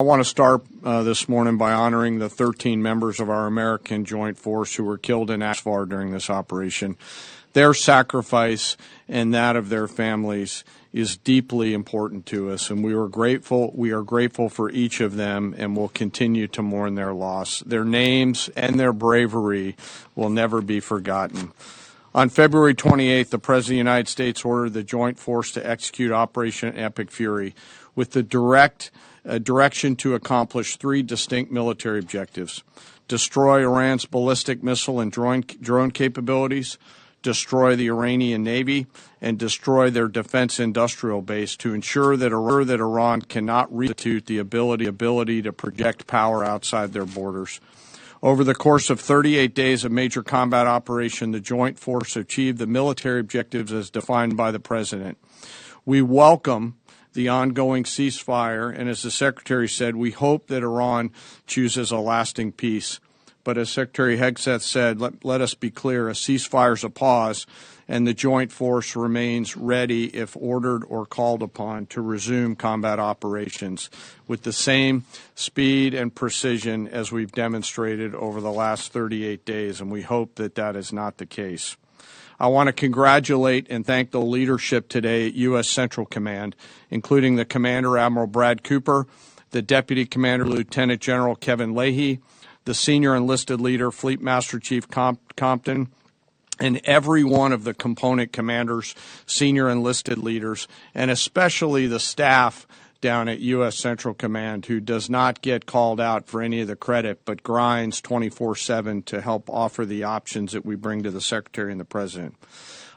I want to start this morning by honoring the 13 members of our American Joint Force who were killed in Ceasefire during this operation. Their sacrifice and that of their families is deeply important to us, and we are grateful for each of them and will continue to mourn their loss. Their names and their bravery will never be forgotten. On February 28th, the President of the United States ordered the Joint Force to execute Operation Epic Fury with the direction to accomplish three distinct military objectives: destroy Iran's ballistic missile and drone capabilities, destroy the Iranian Navy, and destroy their defense industrial base to ensure that Iran cannot restitute the ability to project power outside their borders. Over the course of 38 days of major combat operation, the Joint Force achieved the military objectives as defined by the President. We welcome the ongoing ceasefire, and as the Secretary said, we hope that Iran chooses a lasting peace. But as Secretary Hegseth said, let us be clear, a ceasefire is a pause, and the Joint Force remains ready, if ordered or called upon, to resume combat operations with the same speed and precision as we've demonstrated over the last 38 days, and we hope that that is not the case. I want to congratulate and thank the leadership today at U.S. Central Command, including the Commander Admiral Brad Cooper, the Deputy Commander Lieutenant General Kevin Leahy, the Senior Enlisted Leader Fleet Master Chief Compton, and every one of the component commanders, senior enlisted leaders, and especially the staff down at U.S. Central Command, who does not get called out for any of the credit, but grinds 24/7 to help offer the options that we bring to the Secretary and the President.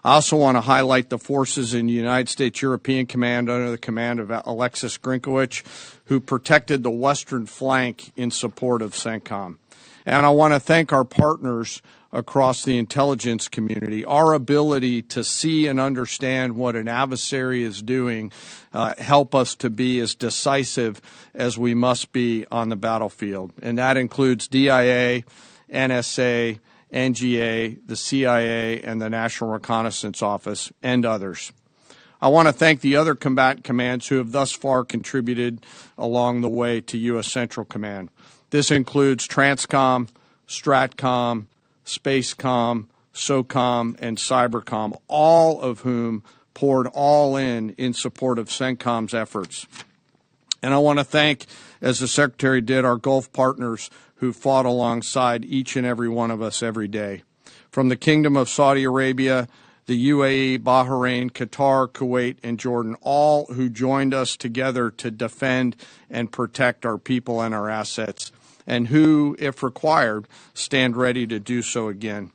I also want to highlight the forces in the United States European Command under the command of Alexis Ghrinkowicz, who protected the western flank in support of CENTCOM. And I want to thank our partners across the intelligence community. Our ability to see and understand what an adversary is doing help us to be as decisive as we must be on the battlefield. And that includes DIA, NSA, NGA, the CIA, and the National Reconnaissance Office, and others. I want to thank the other combatant commands who have thus far contributed along the way to U.S. Central Command. This includes Transcom, Stratcom, Spacecom, SOCOM, and Cybercom, all of whom poured all in support of CENTCOM's efforts. And I want to thank, as the Secretary did, our Gulf partners who fought alongside each and every one of us every day. From the Kingdom of Saudi Arabia, the UAE, Bahrain, Qatar, Kuwait, and Jordan, all who joined us together to defend and protect our people and our assets, and who, if required, stand ready to do so again.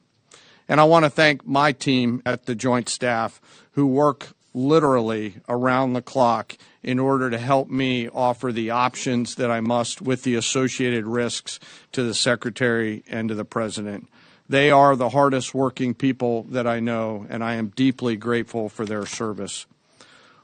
And I want to thank my team at the Joint Staff, who work literally around the clock in order to help me offer the options that I must with the associated risks to the Secretary and to the President. They are the hardest working people that I know, and I am deeply grateful for their service.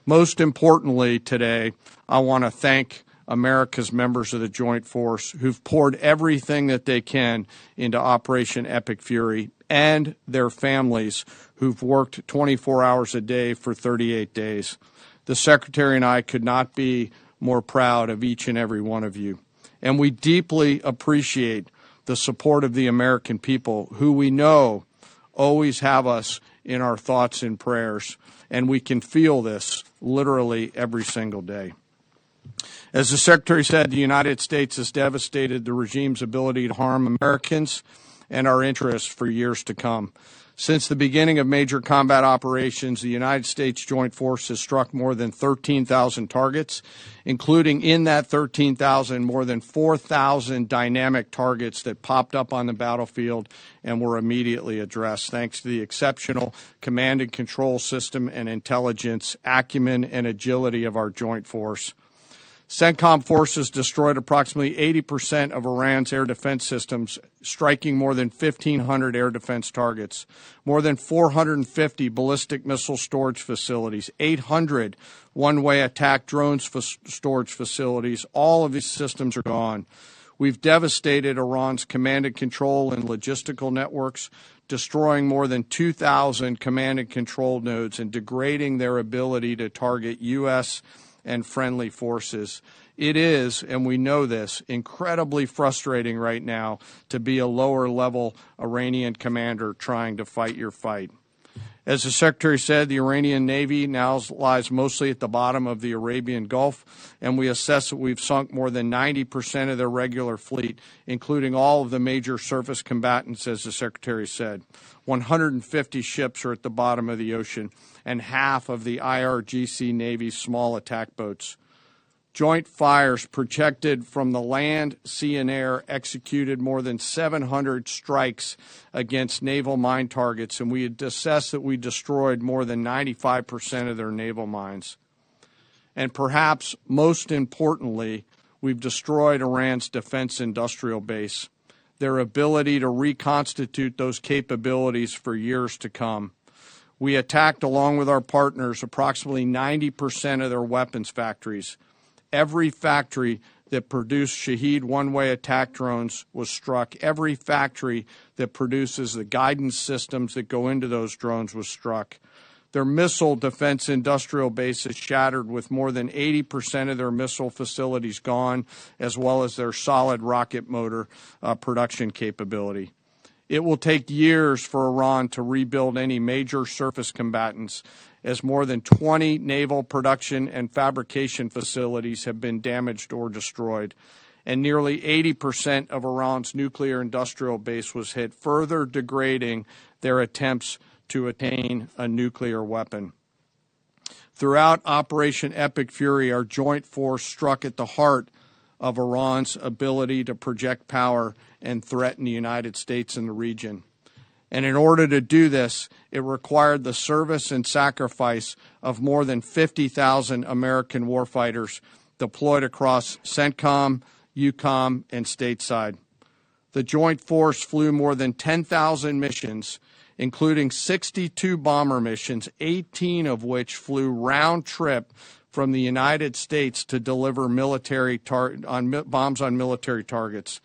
Most importantly today, I want to thank America's members of the Joint Force who've poured everything that they can into Operation Epic Fury, and their families who've worked 24 hours a day for 38 days. The Secretary and I could not be more proud of each and every one of you. And we deeply appreciate the support of the American people, who we know always have us in our thoughts and prayers. And we can feel this literally every single day. As the Secretary said, the United States has devastated the regime's ability to harm Americans and our interests for years to come. Since the beginning of major combat operations, the United States Joint Force has struck more than 13,000 targets, including in that 13,000 more than 4,000 dynamic targets that popped up on the battlefield and were immediately addressed, thanks to the exceptional command and control system and intelligence, acumen, and agility of our Joint Force. CENTCOM forces destroyed approximately 80% of Iran's air defense systems, striking more than 1,500 air defense targets, more than 450 ballistic missile storage facilities, 800 one-way attack drones storage facilities. All of these systems are gone. We've devastated Iran's command and control and logistical networks, destroying more than 2,000 command and control nodes and degrading their ability to target U.S. and friendly forces. It is, and we know this, incredibly frustrating right now to be a lower-level Iranian commander trying to fight your fight. As the Secretary said, the Iranian Navy now lies mostly at the bottom of the Arabian Gulf, and we assess that we've sunk more than 90% of their regular fleet, including all of the major surface combatants, as the Secretary said. 150 ships are at the bottom of the ocean, and half of the IRGC Navy's small attack boats. Joint fires projected from the land, sea, and air executed more than 700 strikes against naval mine targets, and we had assessed that we destroyed more than 95% of their naval mines. And perhaps most importantly, we've destroyed Iran's defense industrial base, their ability to reconstitute those capabilities for years to come. We attacked, along with our partners, approximately 90% of their weapons factories. Every factory that produced Shahed one-way attack drones was struck. Every factory that produces the guidance systems that go into those drones was struck. Their missile defense industrial base is shattered, with more than 80% of their missile facilities gone, as well as their solid rocket motor production capability. It will take years for Iran to rebuild any major surface combatants, as more than 20 naval production and fabrication facilities have been damaged or destroyed, and nearly 80% of Iran's nuclear industrial base was hit, further degrading their attempts to attain a nuclear weapon. Throughout Operation Epic Fury, our joint force struck at the heart of Iran's ability to project power and threaten the United States and the region. And in order to do this, it required the service and sacrifice of more than 50,000 American warfighters deployed across CENTCOM, EUCOM, and stateside. The joint force flew more than 10,000 missions, including 62 bomber missions, 18 of which flew round trip from the United States to deliver bombs on military targets.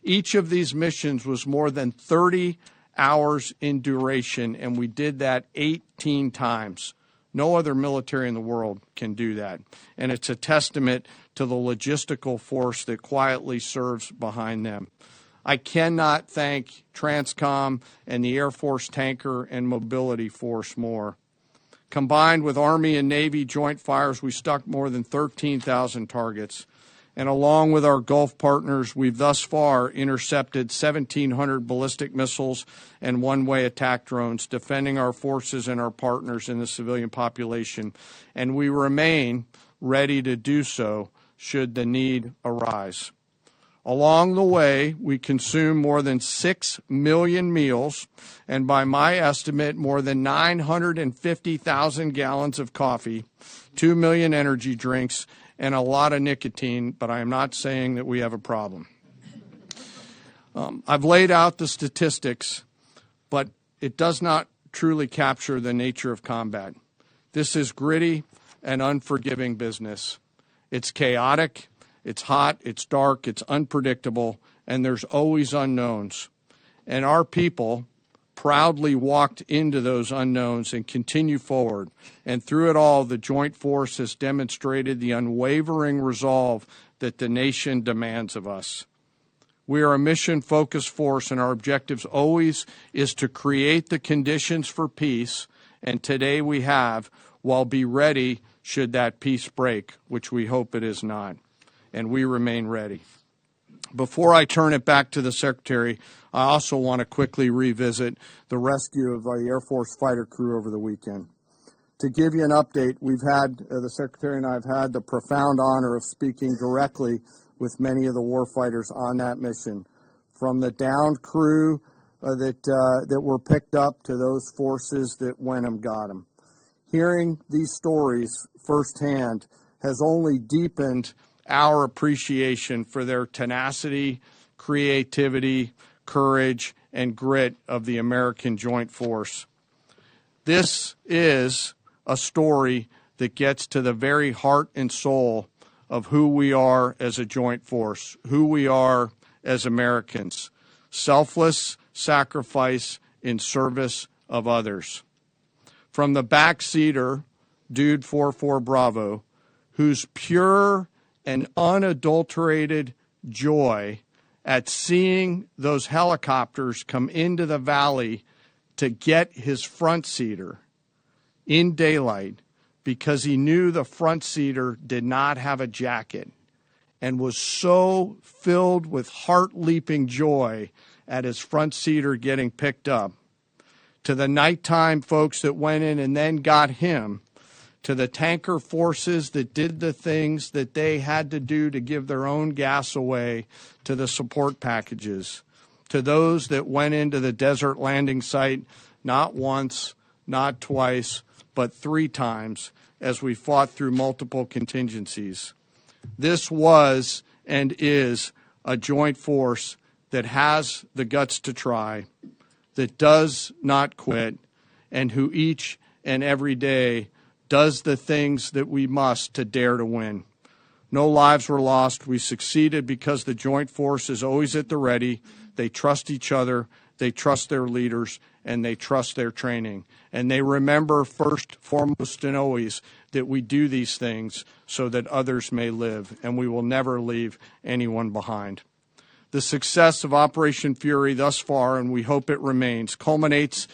Each of these missions was more than 30 hours in duration, and we did that 18 times. No other military in the world can do that. And it's a testament to the logistical force that quietly serves behind them. I cannot thank TRANSCOM and the Air Force Tanker and Mobility Force more. Combined with Army and Navy joint fires, we struck more than 13,000 targets. And along with our Gulf partners, we've thus far intercepted 1,700 ballistic missiles and one-way attack drones, defending our forces and our partners in the civilian population. And we remain ready to do so should the need arise. Along the way, we consume more than 6 million meals, and by my estimate, more than 950,000 gallons of coffee, 2 million energy drinks, and a lot of nicotine, but I am not saying that we have a problem. I've laid out the statistics, but it does not truly capture the nature of combat. This is gritty and unforgiving business. It's chaotic, it's hot, it's dark, it's unpredictable, and there's always unknowns. And our people proudly walked into those unknowns and continue forward. And through it all, the joint force has demonstrated the unwavering resolve that the nation demands of us. We are a mission-focused force, and our objectives always is to create the conditions for peace, and today we have, while be ready should that peace break, which we hope it is not. And we remain ready. Before I turn it back to the Secretary, I also want to quickly revisit the rescue of the Air Force fighter crew over the weekend. To give you an update, the Secretary and I have had the profound honor of speaking directly with many of the warfighters on that mission, from the downed crew that were picked up to those forces that went and got them. Hearing these stories firsthand has only deepened our appreciation for their tenacity, creativity, courage, and grit of the American Joint Force. This is a story that gets to the very heart and soul of who we are as a joint force, who we are as Americans. Selfless sacrifice in service of others. From the backseater, Dude 44 Bravo, whose pure and unadulterated joy at seeing those helicopters come into the valley to get his front seater in daylight, because he knew the front seater did not have a jacket, and was so filled with heart-leaping joy at his front seater getting picked up, to the nighttime folks that went in and then got him, to the tanker forces that did the things that they had to do to give their own gas away, to the support packages, to those that went into the desert landing site not once, not twice, but 3 times as we fought through multiple contingencies. This was and is a joint force that has the guts to try, that does not quit, and who each and every day does the things that we must to dare to win. No lives were lost. We succeeded because the joint force is always at the ready. They trust each other, they trust their leaders, and they trust their training. And they remember first, foremost, and always that we do these things so that others may live, and we will never leave anyone behind. The success of Operation Fury thus far, and we hope it remains, culminates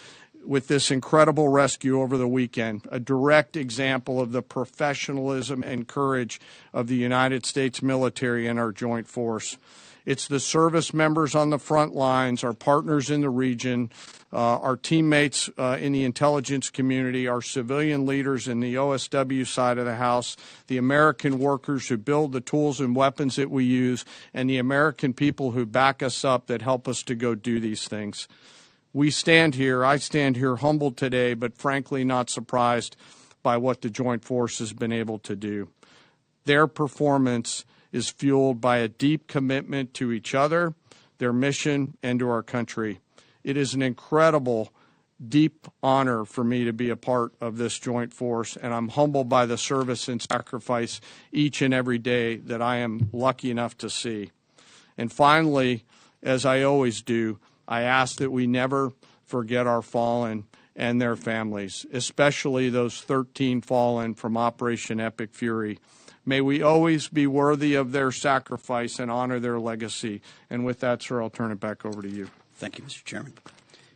with this incredible rescue over the weekend, a direct example of the professionalism and courage of the United States military and our joint force. It's the service members on the front lines, our partners in the region, our teammates in the intelligence community, our civilian leaders in the OSW side of the house, the American workers who build the tools and weapons that we use, and the American people who back us up that help us to go do these things. I stand here humbled today, but frankly not surprised by what the Joint Force has been able to do. Their performance is fueled by a deep commitment to each other, their mission, and to our country. It is an incredible, deep honor for me to be a part of this Joint Force, and I'm humbled by the service and sacrifice each and every day that I am lucky enough to see. And finally, as I always do, I ask that we never forget our fallen and their families, especially those 13 fallen from Operation Epic Fury. May we always be worthy of their sacrifice and honor their legacy. And with that, sir, I'll turn it back over to you. Thank you, Mr. Chairman.